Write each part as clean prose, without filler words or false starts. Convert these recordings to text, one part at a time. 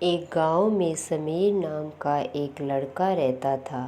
एक गांव में समीर नाम का एक लड़का रहता था।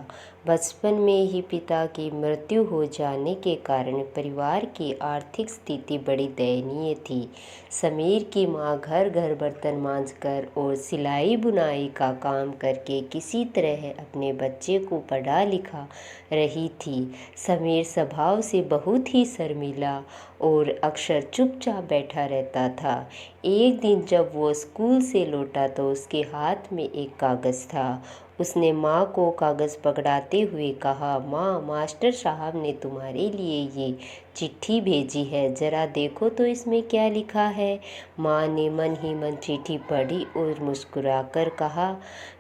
बचपन में ही पिता की मृत्यु हो जाने के कारण परिवार की आर्थिक स्थिति बड़ी दयनीय थी। समीर की मां घर घर बर्तन मांजकर और सिलाई बुनाई का काम करके किसी तरह अपने बच्चे को पढ़ा लिखा रही थी। समीर स्वभाव से बहुत ही शर्मीला और अक्सर चुपचाप बैठा रहता था। एक दिन जब वो स्कूल से लौटा तो उसके हाथ में एक कागज़ था। उसने माँ को कागज़ पकड़ाते हुए कहा, माँ, मास्टर साहब ने तुम्हारे लिए ये चिट्ठी भेजी है, ज़रा देखो तो इसमें क्या लिखा है। माँ ने मन ही मन चिट्ठी पढ़ी और मुस्कुराकर कहा,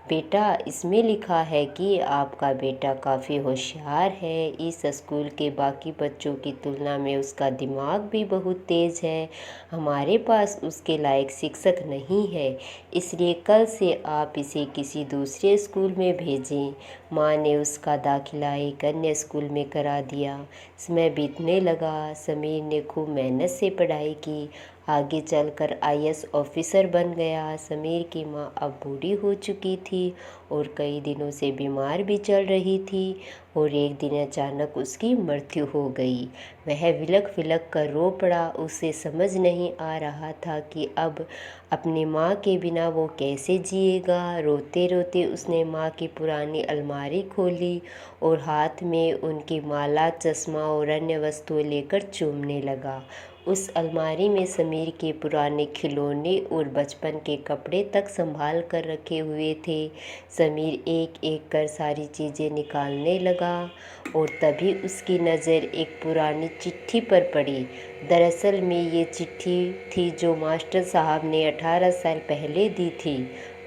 बेटा, इसमें लिखा है कि आपका बेटा काफ़ी होशियार है। इस स्कूल के बाकी बच्चों की तुलना में उसका दिमाग भी बहुत तेज़ है। हमारे पास उसके लायक शिक्षक नहीं है, इसलिए कल से आप इसे किसी दूसरे स्कूल में भेजें। माँ ने उसका दाखिला एक अन्य स्कूल में करा दिया। समय बीतने लगा। समीर ने खूब मेहनत से पढ़ाई की, आगे चलकर आईएएस ऑफिसर बन गया। समीर की माँ अब बूढ़ी हो चुकी थी और कई दिनों से बीमार भी चल रही थी और एक दिन अचानक उसकी मृत्यु हो गई। वह विलख विलख कर रो पड़ा। उसे समझ नहीं आ रहा था कि अब अपनी माँ के बिना वो कैसे जिएगा। रोते रोते उसने माँ की पुरानी अलमारी खोली और हाथ में उनकी माला, चश्मा और अन्य वस्तुएं लेकर चूमने लगा। उस अलमारी में समीर के पुराने खिलौने और बचपन के कपड़े तक संभाल कर रखे हुए थे। समीर एक एक कर सारी चीज़ें निकालने लगा और तभी उसकी नज़र एक पुरानी चिट्ठी पर पड़ी। दरअसल में ये चिट्ठी थी जो मास्टर साहब ने 18 साल पहले दी थी।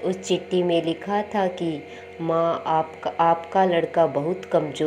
उस चिट्ठी में लिखा था कि माँ, आपका लड़का बहुत कमज़ोर